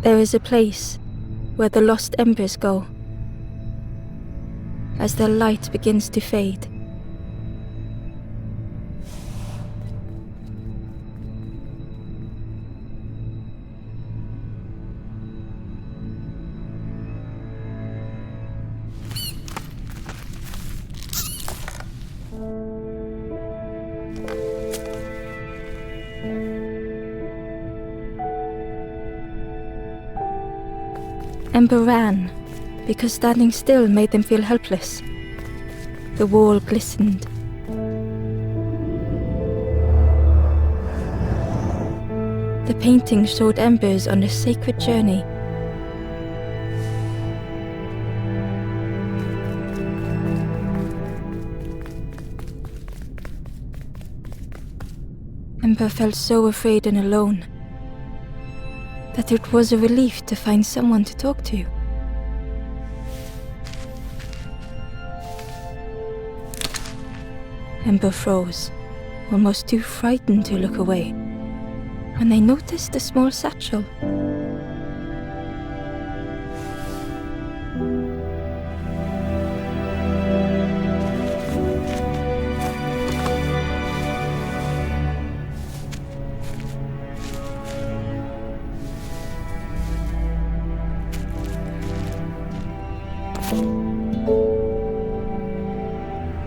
There is a place where the lost embers go as their light begins to fade. Ember ran, because standing still made them feel helpless. The wall glistened. The painting showed embers on a sacred journey. Ember felt so afraid and alone that it was a relief to find someone to talk to. Ember froze, almost too frightened to look away, when they noticed a small satchel.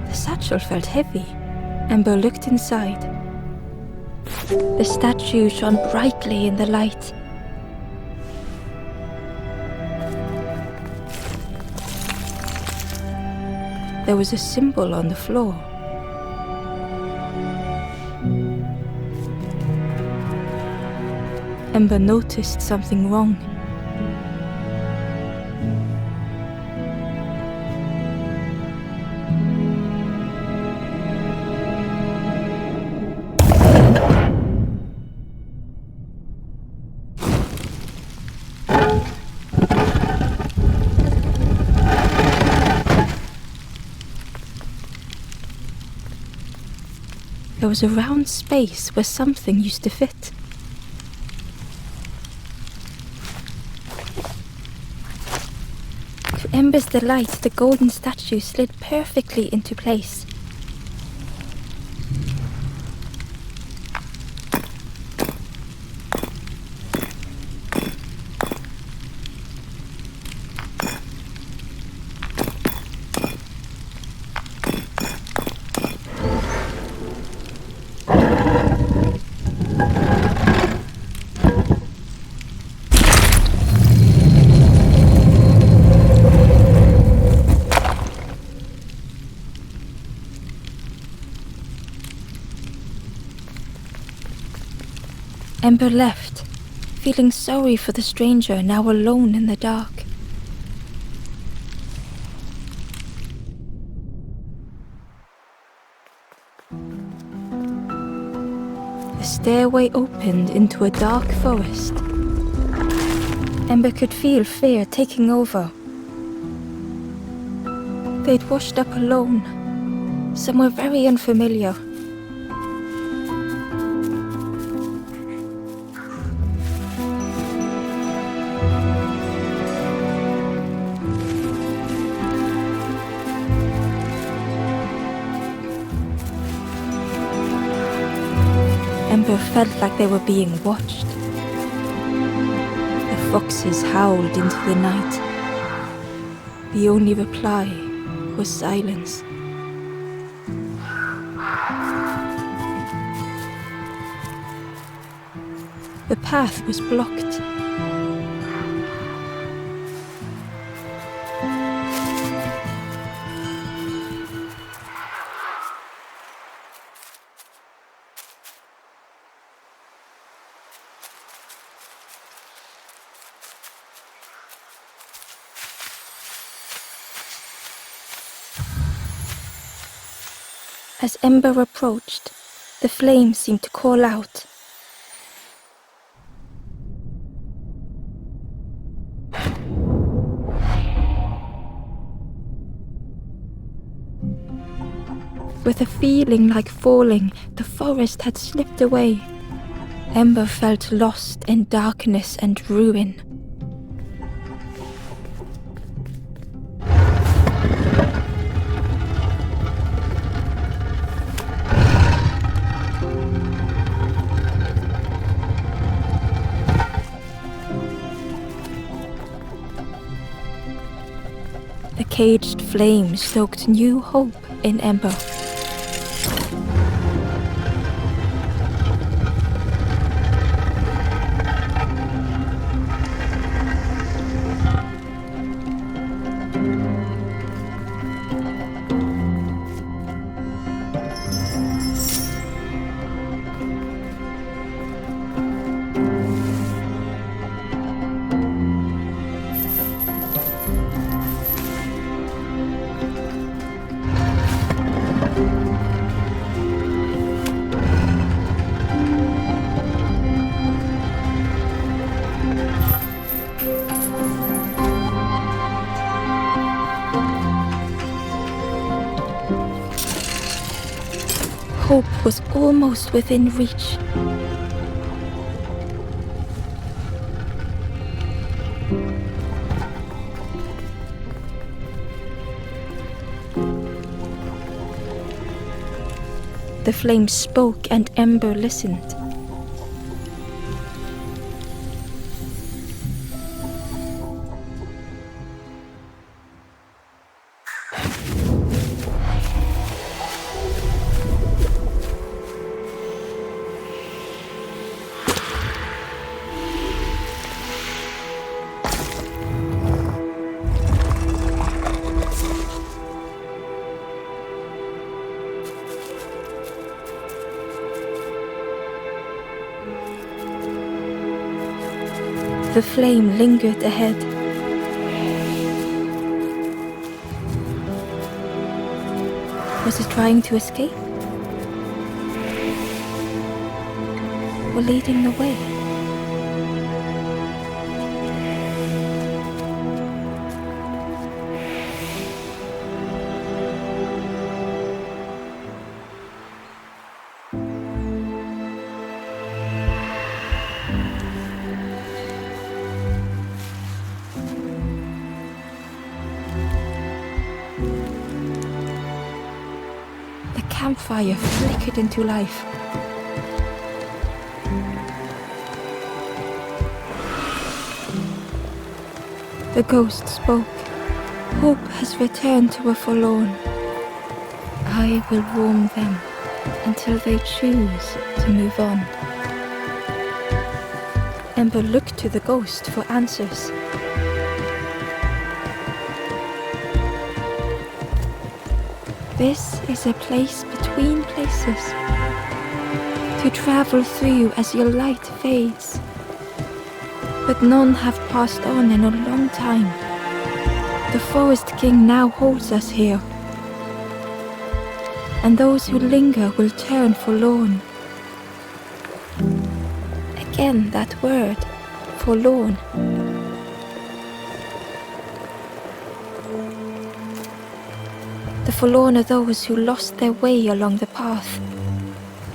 The satchel felt heavy. Ember looked inside. The statue shone brightly in the light. There was a symbol on the floor. Ember noticed something wrong. There was a round space where something used to fit. To Ember's delight, the golden statue slid perfectly into place. Ember left, feeling sorry for the stranger now alone in the dark. The stairway opened into a dark forest. Ember could feel fear taking over. They'd washed up alone, somewhere very unfamiliar. Ember felt like they were being watched. The foxes howled into the night. The only reply was silence. The path was blocked. As Ember approached, the flame seemed to call out. With a feeling like falling, the forest had slipped away. Ember felt lost in darkness and ruin. caged flame stoked new hope in Ember. Hope was almost within reach. The flame spoke and Ember listened. The flame lingered ahead. Was it trying to escape? Or leading the way? The campfire flickered into life. The ghost spoke. Hope has returned to a forlorn. I will warm them until they choose to move on. Ember looked to the ghost for answers. This is a place between places to travel through as your light fades. But none have passed on in a long time. The Forest King now holds us here. And those who linger will turn forlorn. Again, that word, forlorn. The forlorn are those who lost their way along the path.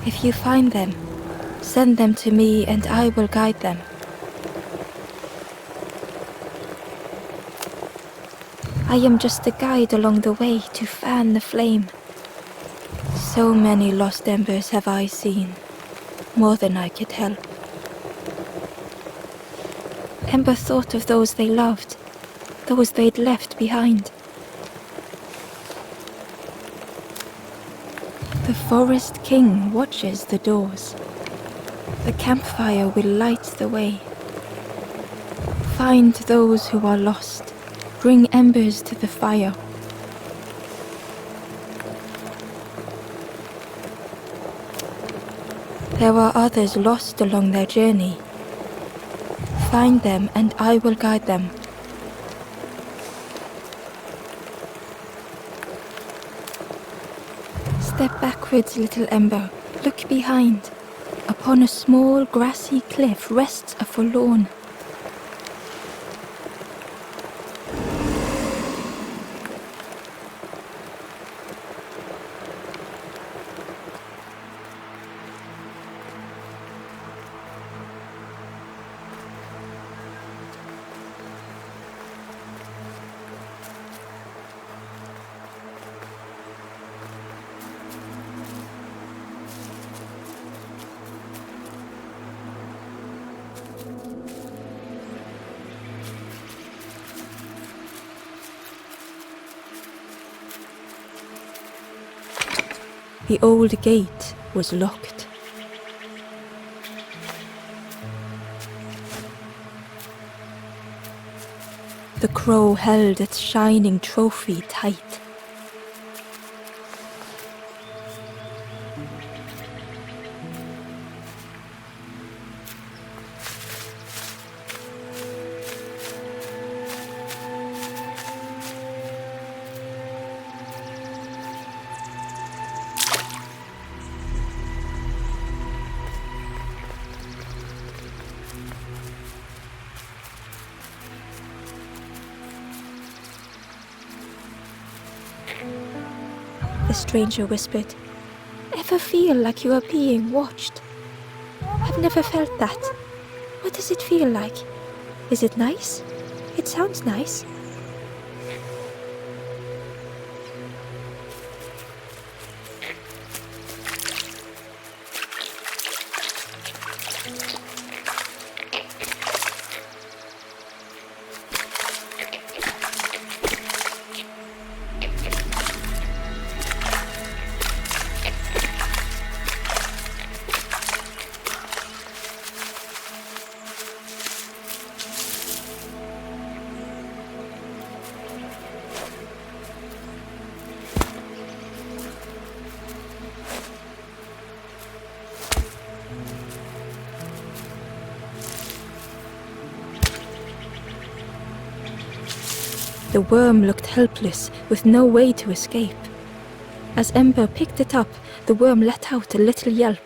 If you find them, send them to me and I will guide them. I am just a guide along the way to fan the flame. So many lost embers have I seen, more than I could help. Ember thought of those they loved, those they'd left behind. The Forest King watches the doors. The campfire will light the way. Find those who are lost. Bring embers to the fire. There are others lost along their journey. Find them and I will guide them. Step backwards, little Ember. Look behind. Upon a small grassy cliff rests a forlorn. The old gate was locked. The crow held its shining trophy tight. The stranger whispered, "Ever feel like you are being watched? I've never felt that. What does it feel like? Is it nice? It sounds nice." The worm looked helpless, with no way to escape. As Ember picked it up, the worm let out a little yelp.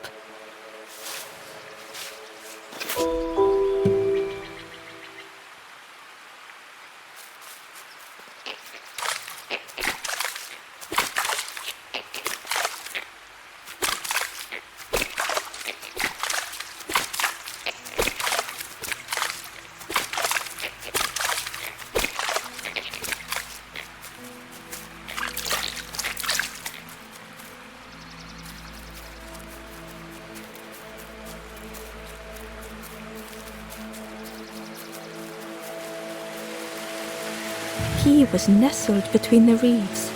He was nestled between the reeds,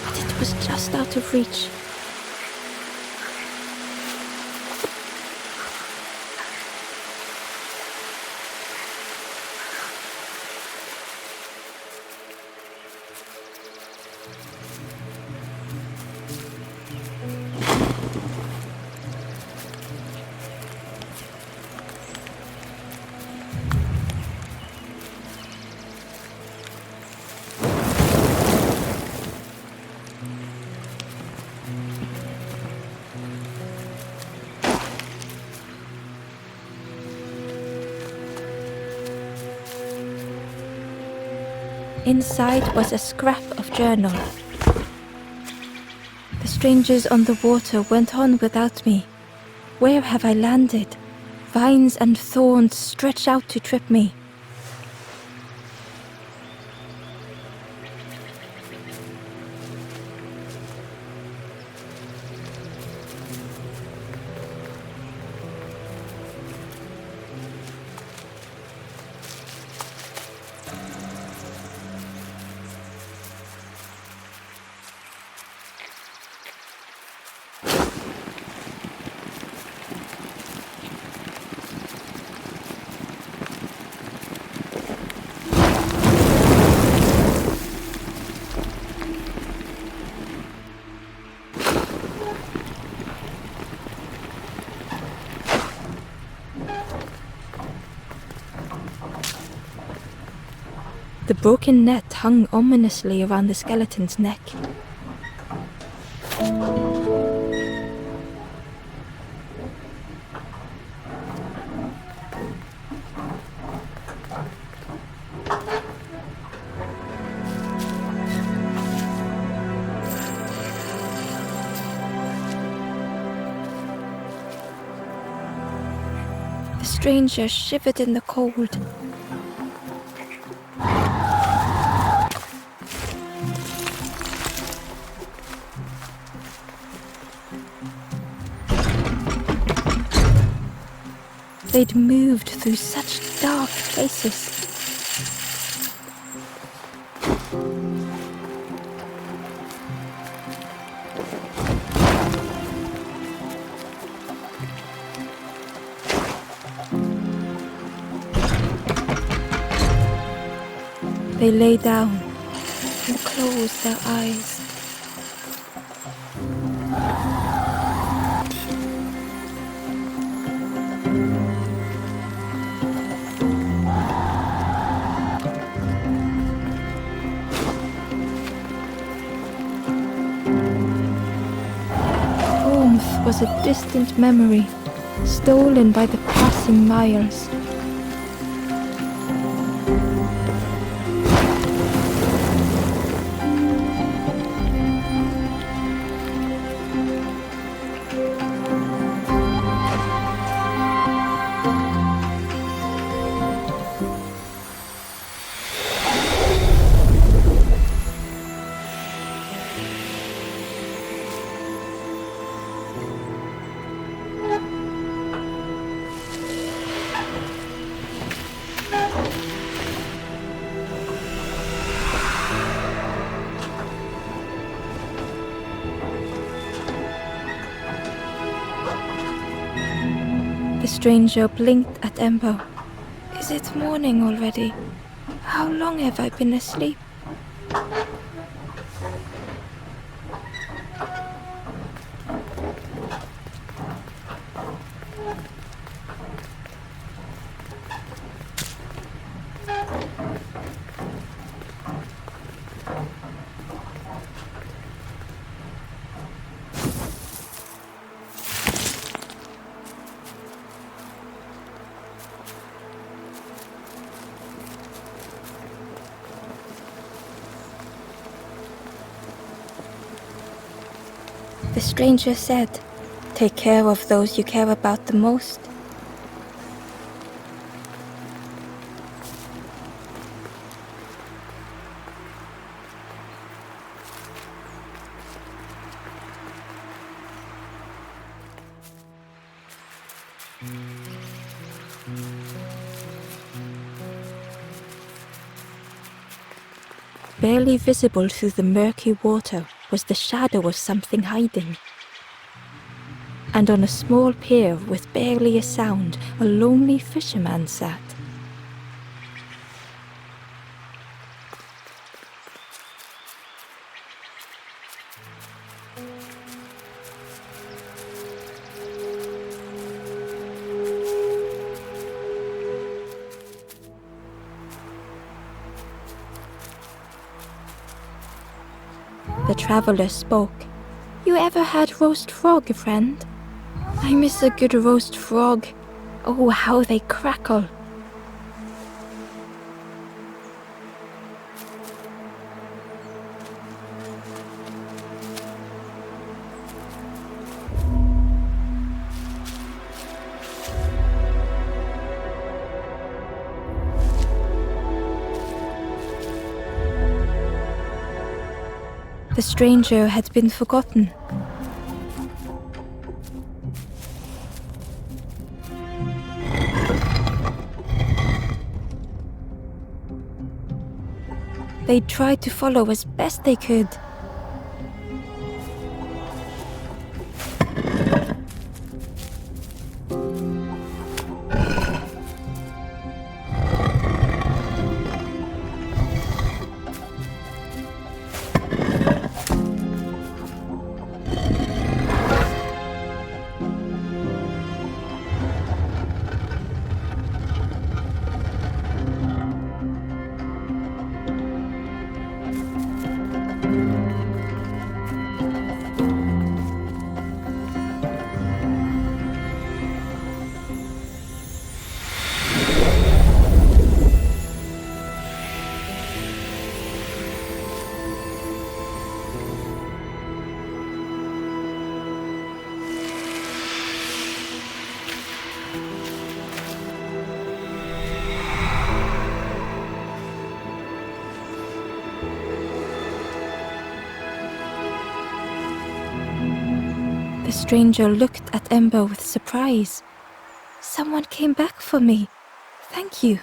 but it was just out of reach. Inside was a scrap of journal. The strangers on the water went on without me. Where have I landed? Vines and thorns stretch out to trip me. The broken net hung ominously around the skeleton's neck. The stranger shivered in the cold. They'd moved through such dark places. They lay down and closed their eyes. Warmth was a distant memory, stolen by the passing miles. The stranger blinked at Ember. Is it morning already? How long have I been asleep? The stranger said, "Take care of those you care about the most." Barely visible through the murky water was the shadow of something hiding. And on a small pier with barely a sound, a lonely fisherman sat. The traveler spoke. "You ever had roast frog, friend? I miss a good roast frog. Oh, how they crackle." The stranger had been forgotten. They tried to follow as best they could. The stranger looked at Ember with surprise. "Someone came back for me. Thank you."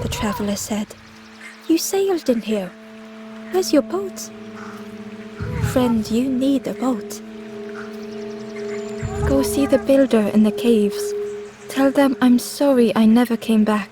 The traveler said, "You sailed in here. Where's your boat?" "Friend, you need a boat. Go see the builder in the caves. Tell them I'm sorry I never came back."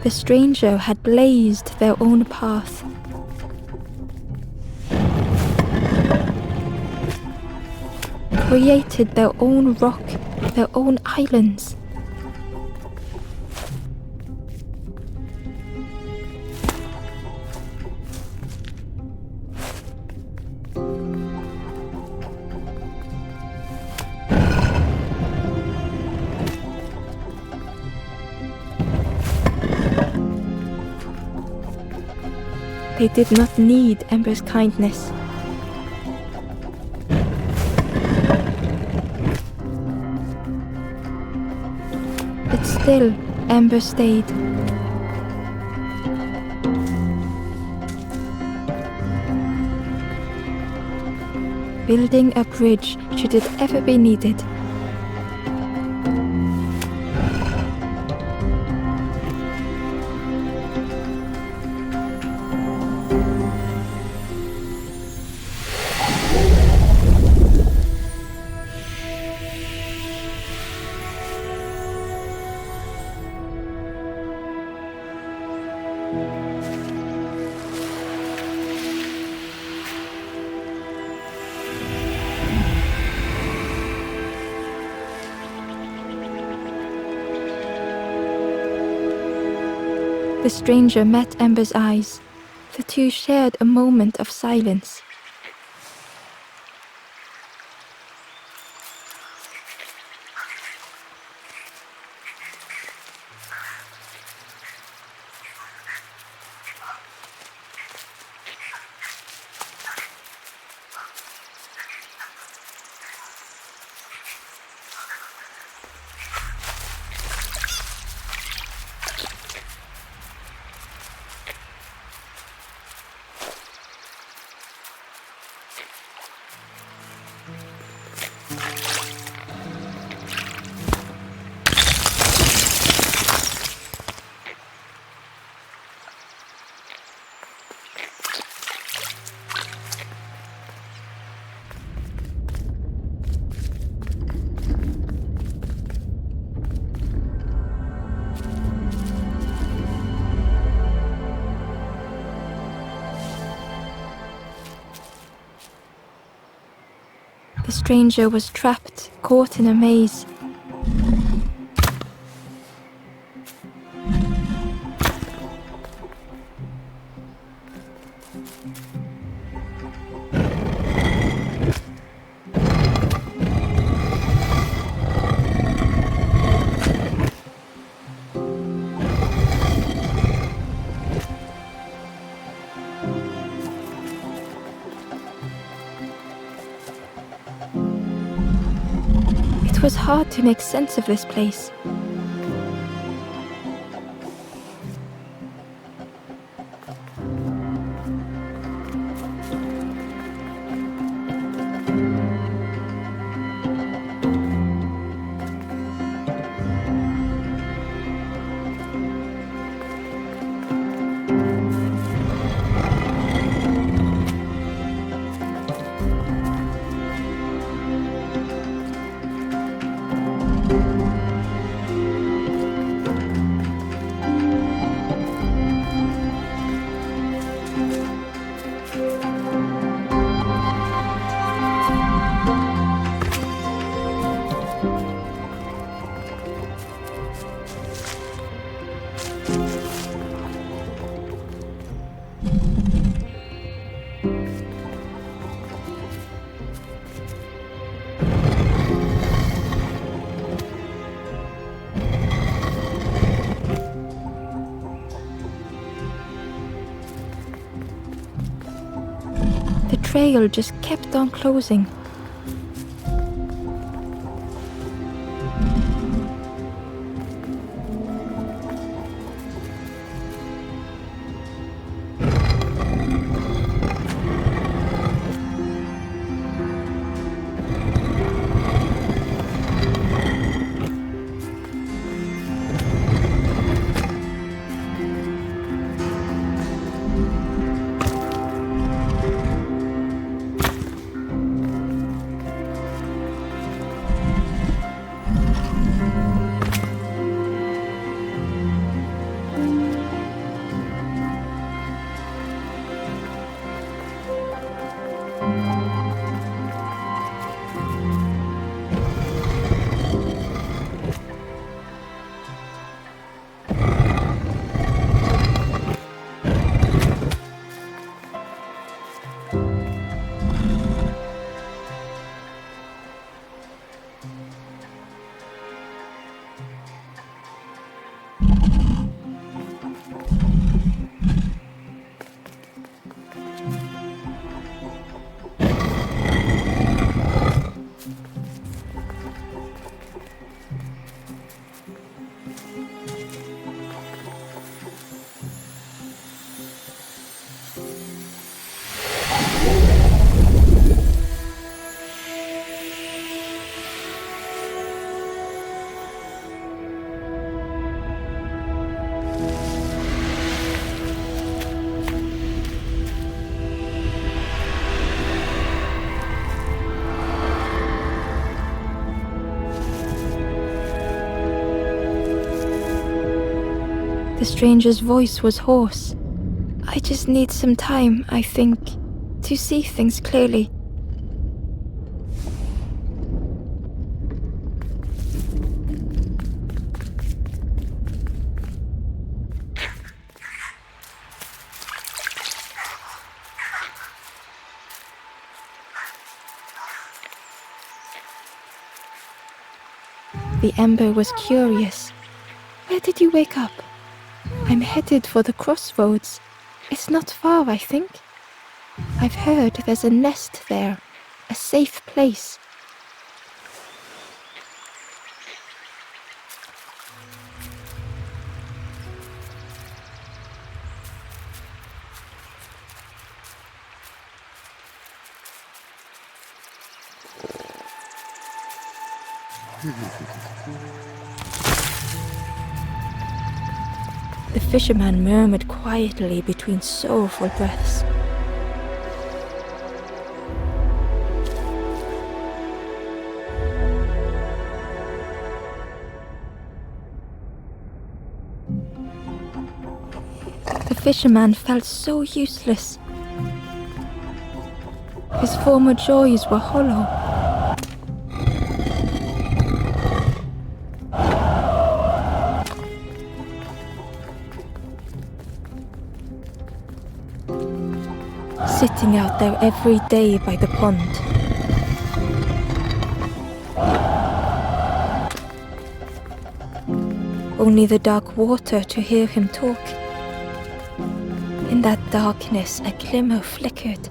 The stranger had blazed their own path. Created their own rock, their own islands. They did not need Ember's kindness. But still, Ember stayed. Building a bridge should it ever be needed. The stranger met Ember's eyes. The two shared a moment of silence. The stranger was trapped, caught in a maze. It was hard to make sense of this place. The trail just kept on closing. The stranger's voice was hoarse. I just need some time, I think, to see things clearly. The Ember was curious. Where did you wake up? I'm headed for the crossroads. It's not far, I think. I've heard there's a nest there, a safe place. The fisherman murmured quietly between sorrowful breaths. The fisherman felt so useless. His former joys were hollow. Sitting out there every day by the pond. Only the dark water to hear him talk. In that darkness, a glimmer flickered.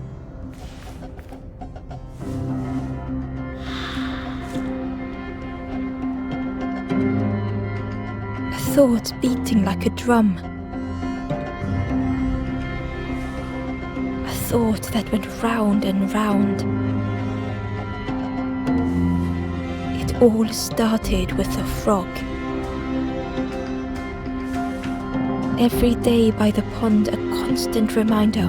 A thought beating like a drum. Thought that went round and round. It all started with a frog. Every day by the pond, a constant reminder.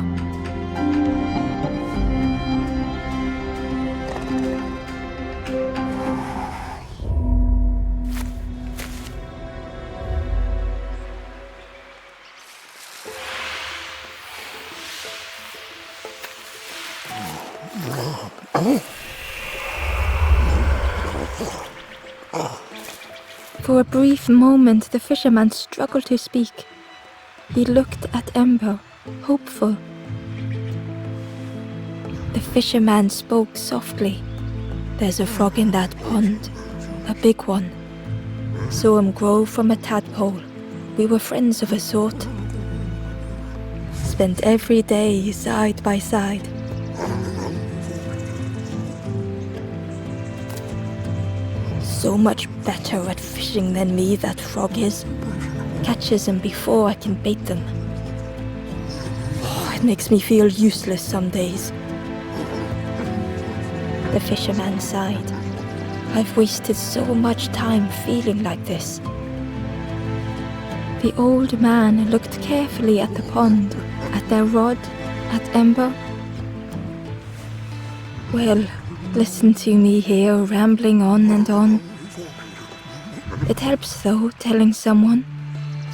For a brief moment, the fisherman struggled to speak. He looked at Ember, hopeful. The fisherman spoke softly. "There's a frog in that pond, a big one. Saw him grow from a tadpole. We were friends of a sort. Spent every day side by side. So much better at fishing than me, that frog is. Catches them before I can bait them. It makes me feel useless some days." The fisherman sighed. "I've wasted so much time feeling like this." The old man looked carefully at the pond, at their rod, at Ember. "Well, listen to me here, rambling on and on. It helps, though, telling someone.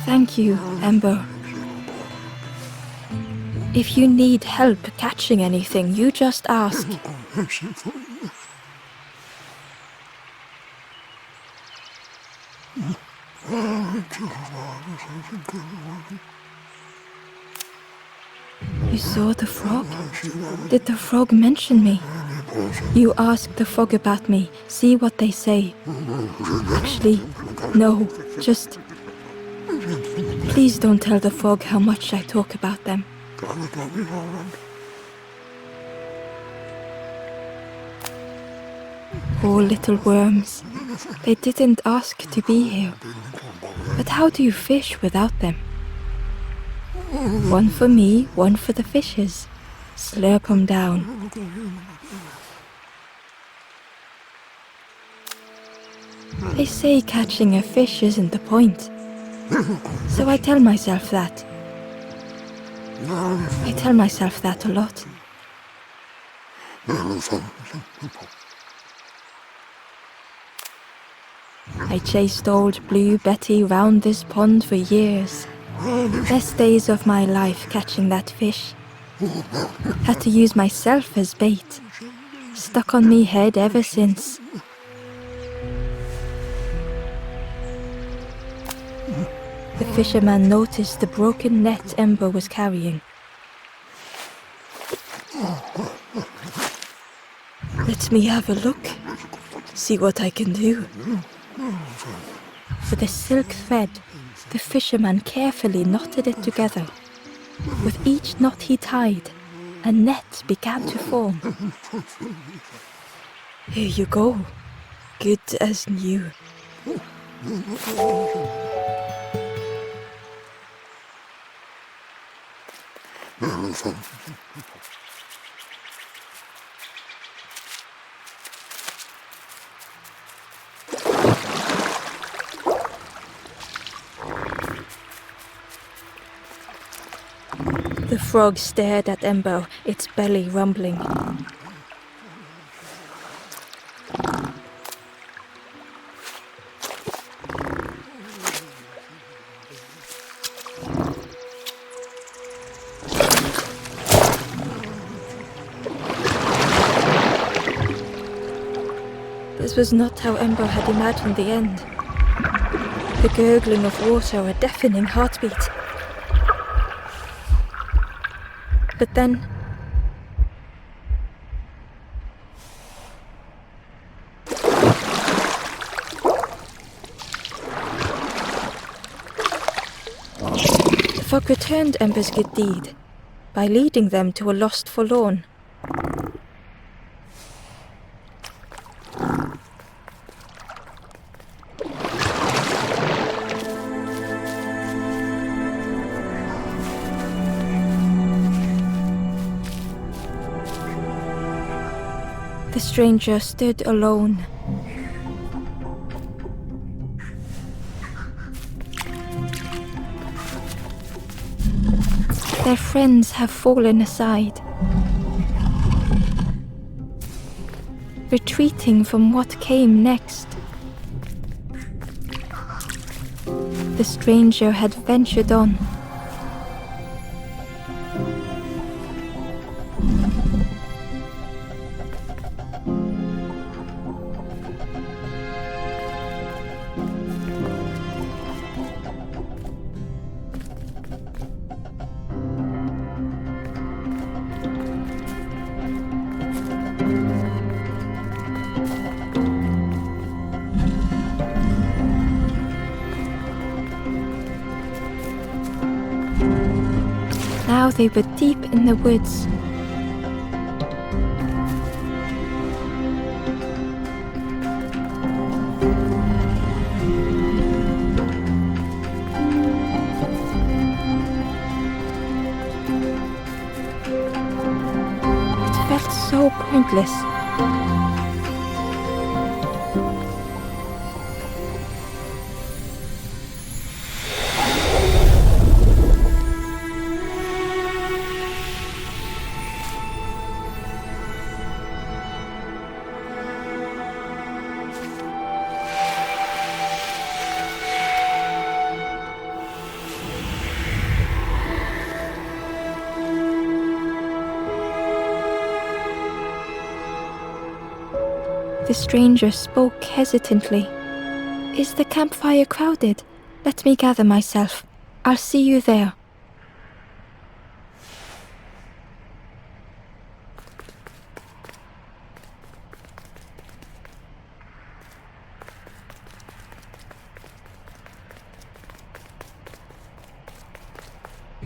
Thank you, Ember. If you need help catching anything, you just ask." "You saw the frog? Did the frog mention me?" "You ask the frog about me, see what they say." "Actually, no, just... Please don't tell the frog how much I talk about them." Poor little worms. They didn't ask to be here. But how do you fish without them? One for me, one for the fishes. Slurp 'em down. They say catching a fish isn't the point. So I tell myself that. I tell myself that a lot. I chased old Blue Betty round this pond for years. Best days of my life catching that fish. Had to use myself as bait. Stuck on me head ever since. The fisherman noticed the broken net Ember was carrying. "Let me have a look. See what I can do." With a silk thread, the fisherman carefully knotted it together. With each knot he tied, a net began to form. "Here you go. Good as new." The frog stared at Ember, its belly rumbling. This was not how Ember had imagined the end. The gurgling of water, a deafening heartbeat. But then... the frog returned Ember's good deed by leading them to a lost forlorn. The stranger stood alone. Their friends have fallen aside, retreating from what came next. The stranger had ventured on. Now they were deep in the woods. It felt so pointless. The stranger spoke hesitantly. "Is the campfire crowded? Let me gather myself. I'll see you there."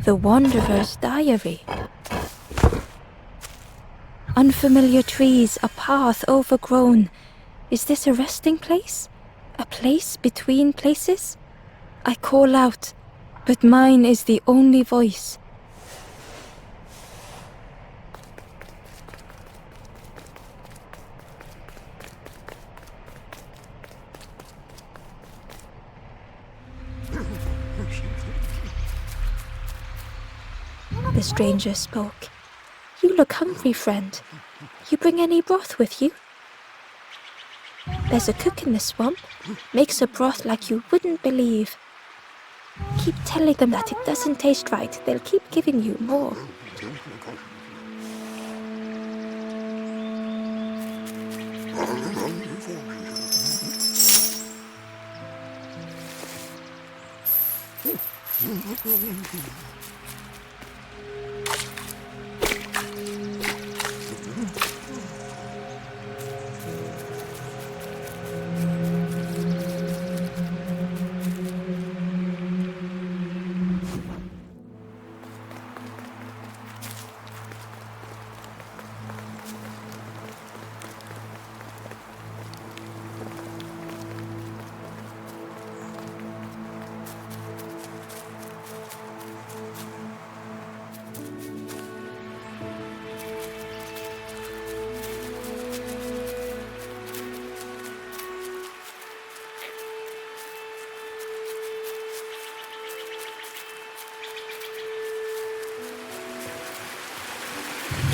The Wanderer's Diary. Unfamiliar trees, a path overgrown. Is this a resting place? A place between places? I call out, but mine is the only voice. The stranger spoke. "You look hungry, friend. You bring any broth with you?" "There's a cook in the swamp. Makes a broth like you wouldn't believe. Keep telling them that it doesn't taste right. They'll keep giving you more."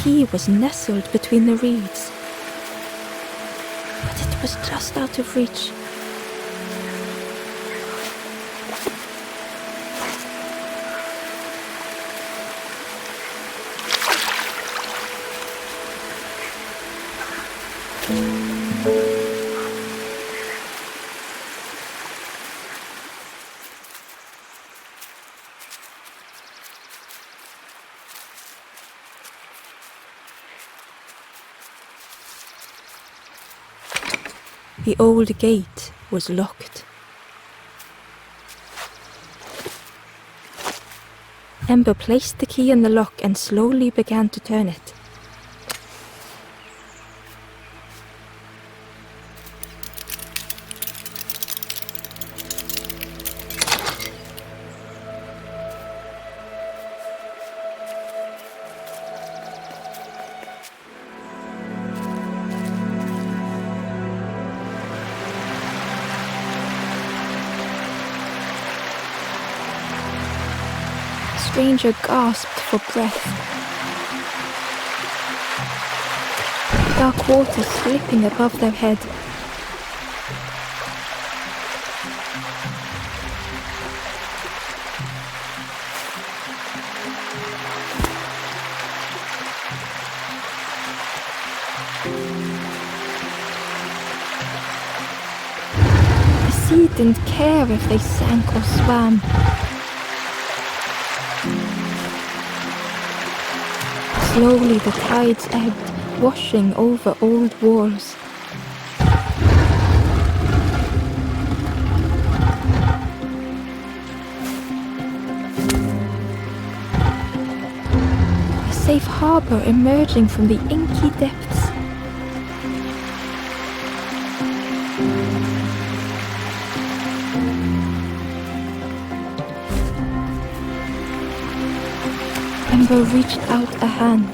He was nestled between the reeds, but it was just out of reach. The old gate was locked. Ember placed the key in the lock and slowly began to turn it. The stranger gasped for breath. Dark water slipping above their head. The sea didn't care if they sank or swam. Slowly the tides ebbed, washing over old walls. safe harbor emerging from the inky depths. Ember reached out a hand.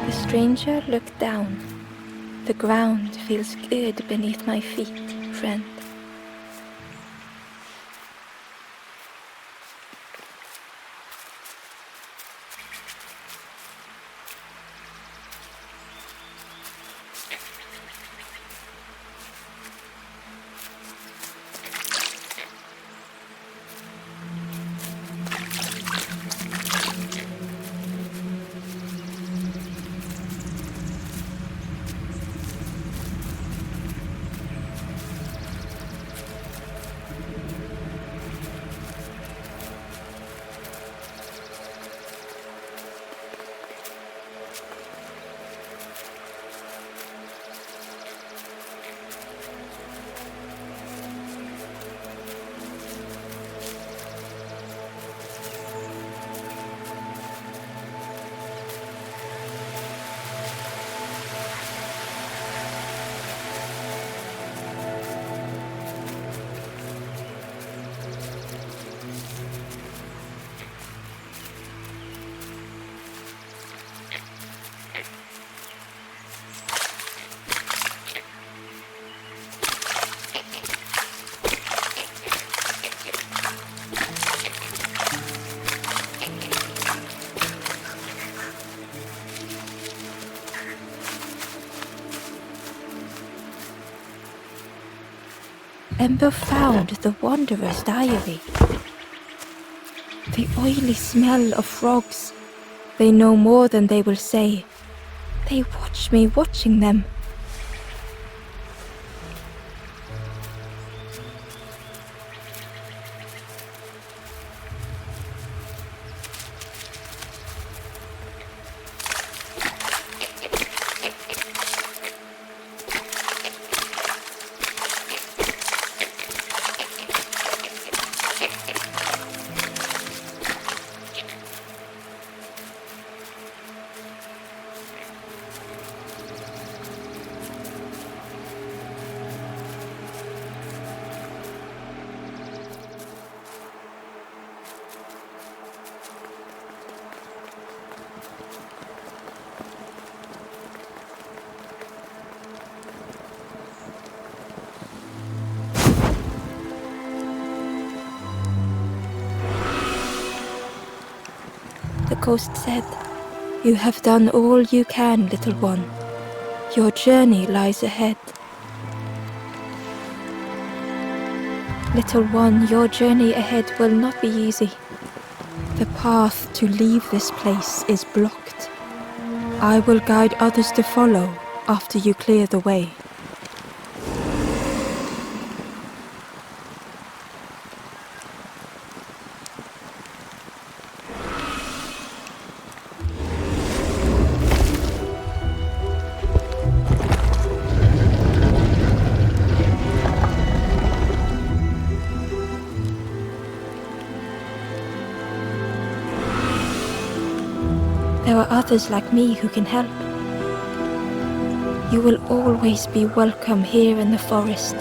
The stranger looked down. The ground feels good beneath my feet, friend. Ember found the Wanderer's diary. The oily smell of frogs. They know more than they will say. They watch me watching them. The ghost said, "You have done all you can, little one. Your journey lies ahead." Little one, your journey ahead will not be easy. The path to leave this place is blocked. I will guide others to follow after you clear the way. There are others like me who can help. You will always be welcome here in the forest.